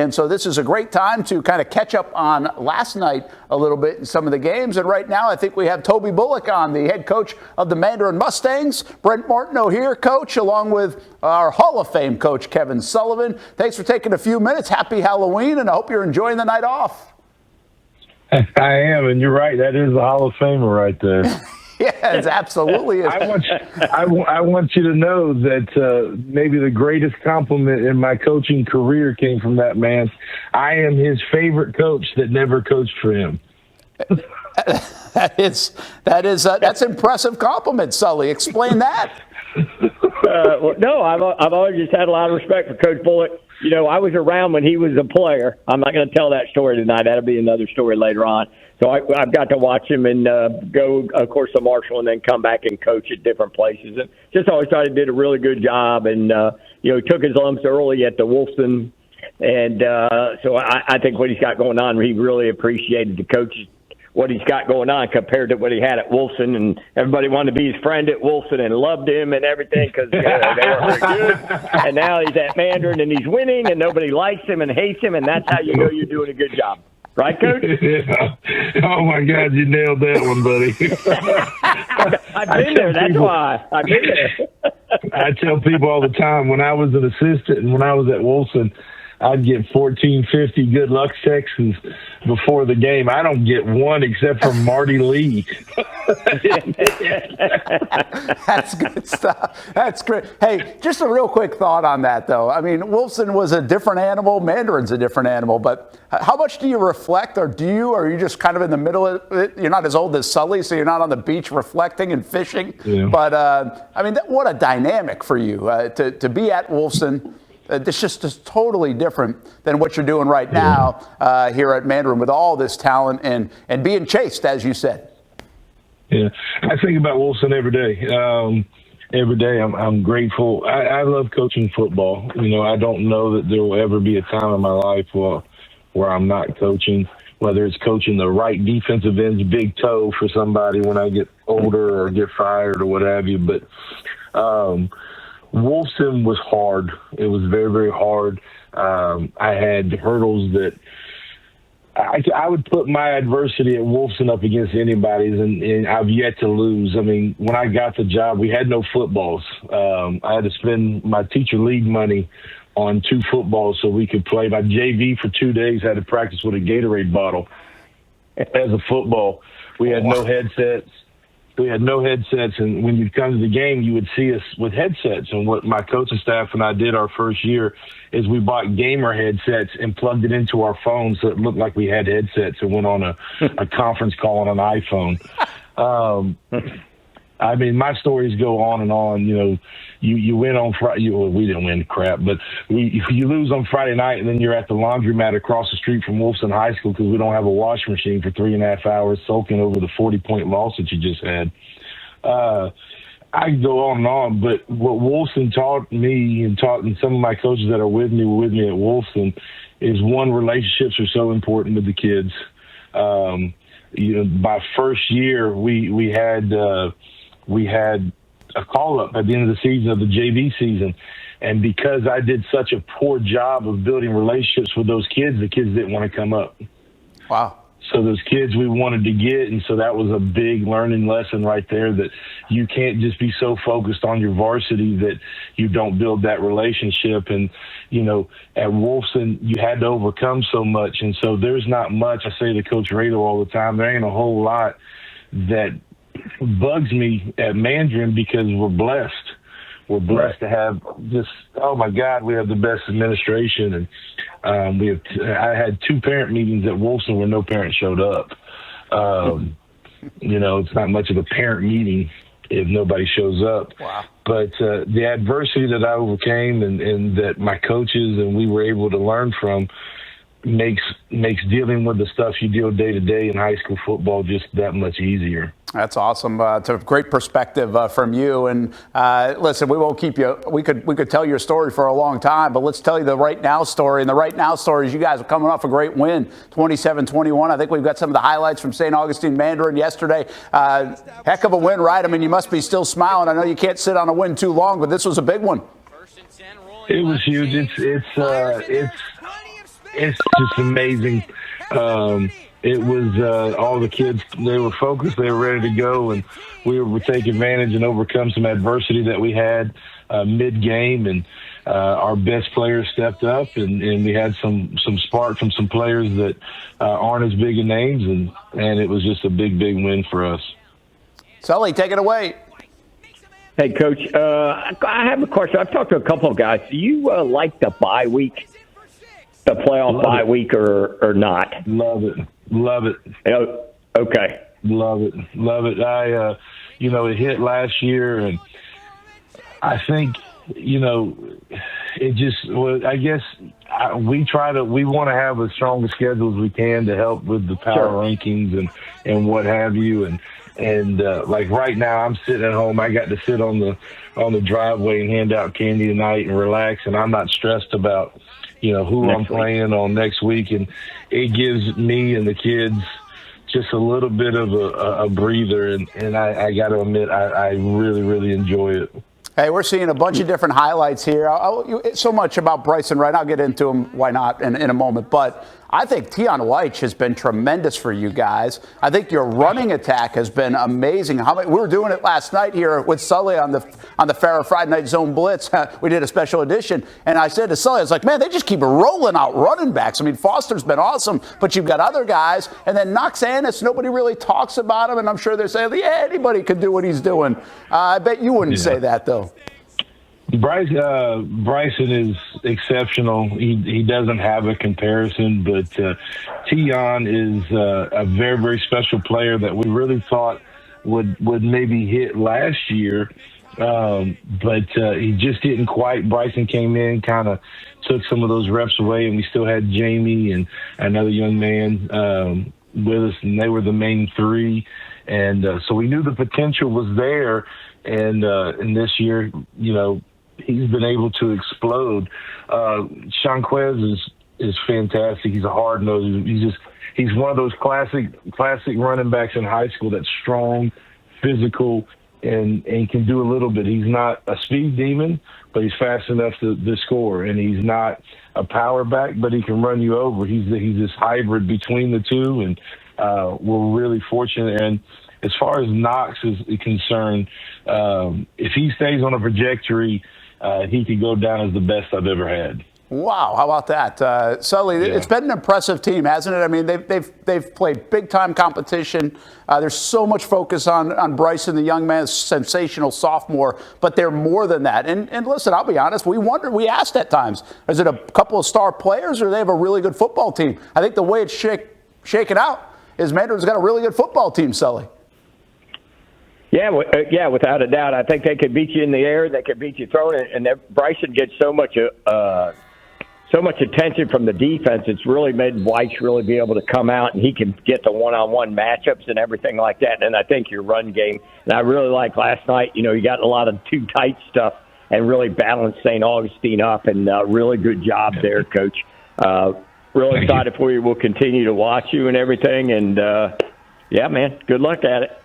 And so this is a great time to kind of catch up on last night a little bit in some of the games. And right now, I think we have Toby Bullock on, the head coach of the Mandarin Mustangs. Brent Martineau here, coach, along with our Hall of Fame coach, Kevin Sullivan. Thanks for taking a few minutes. Happy Halloween, and I hope you're enjoying the night off. I am, and you're right. That is the Hall of Famer right there. Yeah, it absolutely is. I want you to know that maybe the greatest compliment in my coaching career came from that man. I am his favorite coach that never coached for him. That's impressive compliment, Sully. Explain that. No, I've always just had a lot of respect for Coach Bullock. You know, I was around when he was a player. I'm not going to tell that story tonight. That'll be another story later on. So I've got to watch him and go, of course, to Marshall and then come back and coach at different places. And just always thought he did a really good job. And, he took his lumps early at the Wolfson. And so I think what he's got going on, he really appreciated the coaches, what he's got going on compared to what he had at Wolfson. And everybody wanted to be his friend at Wolfson and loved him and everything because they were very good. And now he's at Mandarin and he's winning and nobody likes him and hates him. And that's how you know you're doing a good job. Right, Coach? Yeah. Oh, my God, you nailed that one, buddy. I've been there. That's why. I've been there. I tell people all the time, when I was an assistant and when I was at Wilson, I'd get 14, 50 good luck texts before the game. I don't get one except from Marty Lee. That's good stuff. That's great. Hey, just a real quick thought on that, though. I mean, Wolfson was a different animal. Mandarin's a different animal. But how much do you reflect, or are you just kind of in the middle of it? You're not as old as Sully, so you're not on the beach reflecting and fishing. Yeah. But, I mean, what a dynamic for you to be at Wolfson. It's just totally different than what you're doing right now here at Mandarin with all this talent and being chased, as you said. Yeah, I think about Wilson every day. Every day I'm grateful. I love coaching football. I don't know that there will ever be a time in my life where I'm not coaching, whether it's coaching the right defensive end's big toe for somebody when I get older or get fired or what have you. But Wolfson was hard. It was very, very hard. I had hurdles that I would put my adversity at Wolfson up against anybody's, and I've yet to lose. I mean, when I got the job, we had no footballs. I had to spend my teacher league money on 2 footballs so we could play. My JV for 2 days had to practice with a Gatorade bottle as a football. We had no headsets. And when you'd come to the game, you would see us with headsets. And what my coaching staff and I did our first year is we bought gamer headsets and plugged it into our phones so it looked like we had headsets and went on a conference call on an iPhone. I mean, my stories go on and on. You win on Friday. We didn't win crap, but you lose on Friday night, and then you're at the laundromat across the street from Wolfson High School because we don't have a washing machine for 3.5 hours, sulking over the 40-point loss that you just had. I can go on and on, but what Wolfson taught me and some of my coaches that are with me at Wolfson is, one, relationships are so important with the kids. My first year, we had a call-up at the end of the season, of the JV season. And because I did such a poor job of building relationships with those kids, the kids didn't want to come up. Wow. So those kids we wanted to get, and so that was a big learning lesson right there, that you can't just be so focused on your varsity that you don't build that relationship. And, at Wolfson, you had to overcome so much. And so there's not much, I say to Coach Rado all the time, there ain't a whole lot that bugs me at Mandarin because we're blessed. We're blessed to have just, oh my God, we have the best administration. And I had 2 parent meetings at Wolfson where no parent showed up. It's not much of a parent meeting if nobody shows up. Wow. But the adversity that I overcame and that my coaches and we were able to learn from makes dealing with the stuff you deal day to day in high school football just that much easier. That's awesome. It's a great perspective from you. And listen, we won't keep you. We could tell your story for a long time, but let's tell you the right now story. And the right now story is you guys are coming off a great win, 27-21. I think we've got some of the highlights from St. Augustine Mandarin yesterday. Heck of a win, right? I mean, you must be still smiling. I know you can't sit on a win too long, but this was a big one. It was huge. It's it's just amazing. It was all the kids, they were focused, they were ready to go, and we were take advantage and overcome some adversity that we had mid-game, and our best players stepped up, and we had some spark from some players that aren't as big in names, and it was just a big win for us. Sully, take it away. Hey, Coach, I have a question. I've talked to a couple of guys. Do you like the bye week, the playoff bye week, or not? Love it. Oh, okay. Love it. It hit last year, and I think, it just, well, I guess we want to have as strong a schedule as we can to help with the power rankings and what have you. And like right now, I'm sitting at home. I got to sit on the driveway and hand out candy tonight and relax, and I'm not stressed about, who I'm playing on next week. And it gives me and the kids just a little bit of a breather. And I got to admit, I really enjoy it. Hey, we're seeing a bunch of different highlights here. So much about Bryson Wright. I'll get into him, why not, in a moment. But I think Tion Leitch has been tremendous for you guys. I think your running attack has been amazing. We were doing it last night here with Sully on the Farrah Friday Night Zone Blitz. We did a special edition, and I said to Sully, I was like, man, they just keep rolling out running backs. I mean, Foster's been awesome, but you've got other guys. And then Knox Annis, nobody really talks about him, and I'm sure they're saying, yeah, anybody can do what he's doing. I bet you wouldn't say that, though. Bryson is exceptional. He doesn't have a comparison, but Tion is a very special player that we really thought would maybe hit last year, but he just didn't quite. Bryson came in, kind of took some of those reps away, and we still had Jamie and another young man with us, and they were the main three. And so we knew the potential was there, and this year, he's been able to explode. Shanquez is fantastic. He's a hard nose. He's one of those classic running backs in high school that's strong, physical, and can do a little bit. He's not a speed demon, but he's fast enough to score. And he's not a power back, but he can run you over. He's this hybrid between the two, and we're really fortunate. And as far as Knox is concerned, if he stays on a trajectory, he could go down as the best I've ever had. Wow, how about that? Sully, It's been an impressive team, hasn't it? I mean, they've played big-time competition. There's so much focus on Bryson, the young man, sensational sophomore, but they're more than that. And listen, I'll be honest, we asked at times, is it a couple of star players or do they have a really good football team? I think the way it's shaken out is Mandarin's got a really good football team, Sully. Yeah, without a doubt. I think they could beat you in the air. They could beat you throwing it. And Bryson gets so much attention from the defense. It's really made White really be able to come out, and he can get the one-on-one matchups and everything like that. And I think your run game, and I really like last night, you got a lot of too tight stuff and really balanced St. Augustine up, and really good job there, Coach. Really excited for you. We'll continue to watch you and everything. And, yeah, man, good luck at it.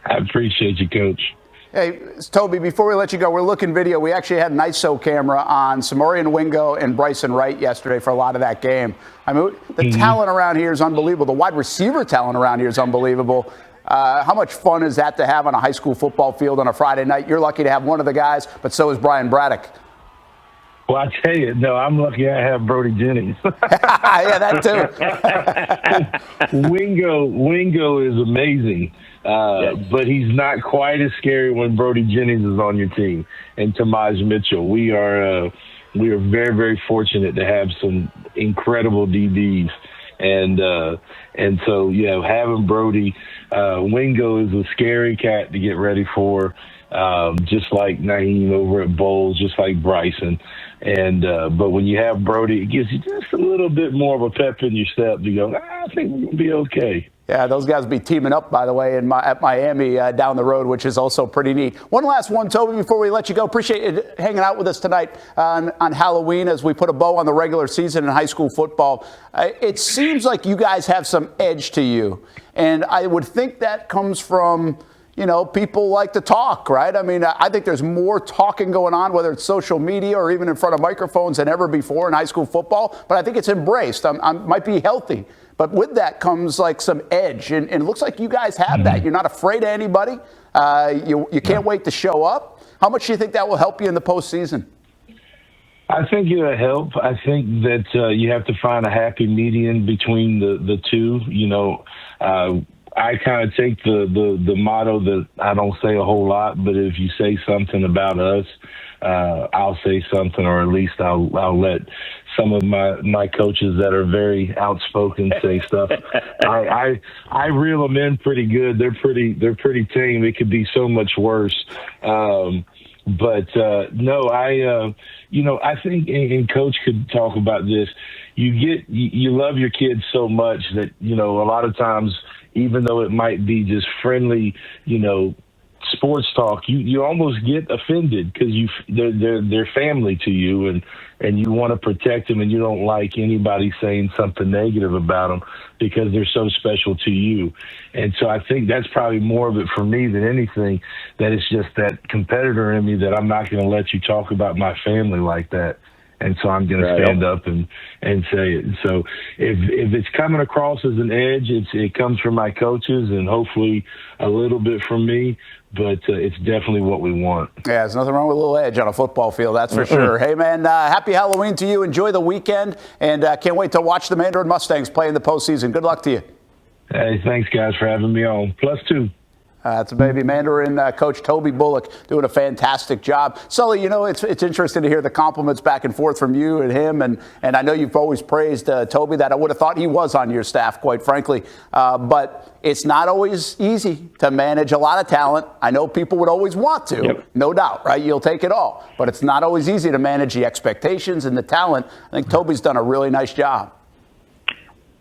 I appreciate you, Coach. Hey, Toby, before we let you go, we're looking video. We actually had an ISO camera on Samorian Wingo and Bryson Wright yesterday for a lot of that game. I mean, the talent around here is unbelievable. The wide receiver talent around here is unbelievable. How much fun is that to have on a high school football field on a Friday night? You're lucky to have one of the guys, but so is Brian Braddock. Well, I tell you, no, I'm lucky I have Brody Jennings. Yeah, that too. Wingo is amazing. But he's not quite as scary when Brody Jennings is on your team, and Tamaj Mitchell. We are very fortunate to have some incredible DBs, and so having Brody, Wingo is a scary cat to get ready for, just like Naheem over at Bowles, just like Bryson, and but when you have Brody, it gives you just a little bit more of a pep in your step to go, I think we're gonna be okay. Yeah, those guys will be teaming up, by the way, at Miami down the road, which is also pretty neat. One last one, Toby, before we let you go. Appreciate you hanging out with us tonight on Halloween as we put a bow on the regular season in high school football. It seems like you guys have some edge to you, and I would think that comes from people like to talk, right? I mean, I think there's more talking going on, whether it's social media or even in front of microphones than ever before in high school football. But I think it's embraced. Might be healthy. But with that comes like some edge. And it looks like you guys have that. You're not afraid of anybody. You can't wait to show up. How much do you think that will help you in the postseason? I think it'll help. I think that you have to find a happy median between the two. I kind of take the motto that I don't say a whole lot, but if you say something about us, I'll say something, or at least I'll let some of my coaches that are very outspoken say stuff. I reel them in pretty good. They're pretty tame. It could be so much worse. No, I think, and Coach could talk about this. You love your kids so much that, a lot of times, even though it might be just friendly, sports talk, you almost get offended because they're family to you, and you want to protect them, and you don't like anybody saying something negative about them because they're so special to you. And so I think that's probably more of it for me than anything, that it's just that competitor in me that I'm not going to let you talk about my family like that. And so I'm going to stand up and say it. So if it's coming across as an edge, it comes from my coaches and hopefully a little bit from me. But it's definitely what we want. Yeah, there's nothing wrong with a little edge on a football field, that's for sure. Hey, man, happy Halloween to you. Enjoy the weekend. And can't wait to watch the Mandarin Mustangs play in the postseason. Good luck to you. Hey, thanks, guys, for having me on. +2. It's a baby Mandarin coach Toby Bullock doing a fantastic job. Sully, it's interesting to hear the compliments back and forth from you and him, and I know you've always praised Toby. That I would have thought he was on your staff, quite frankly. But it's not always easy to manage a lot of talent. I know people would always want to, no doubt, right? You'll take it all, but it's not always easy to manage the expectations and the talent. I think Toby's done a really nice job.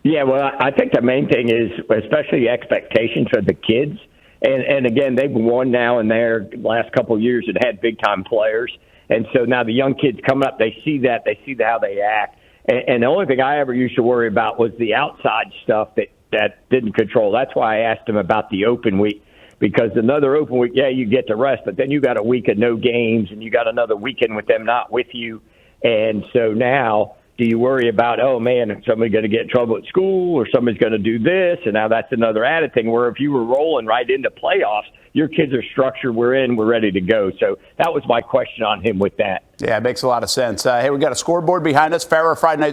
Yeah, well, I think the main thing is, especially expectations for the kids. And again, they've won now in their last couple of years and had big-time players. And so now the young kids coming up, they see that. They see how they act. And the only thing I ever used to worry about was the outside stuff that didn't control. That's why I asked him about the open week, because another open week, you get to rest, but then you got a week of no games, and you got another weekend with them not with you. And so now, do you worry about, oh, man, is somebody going to get in trouble at school or somebody's going to do this? And now that's another added thing where if you were rolling right into playoffs, your kids are structured, we're ready to go. So that was my question on him with that. Yeah, it makes a lot of sense. Hey, we got a scoreboard behind us. Farrah Friday Night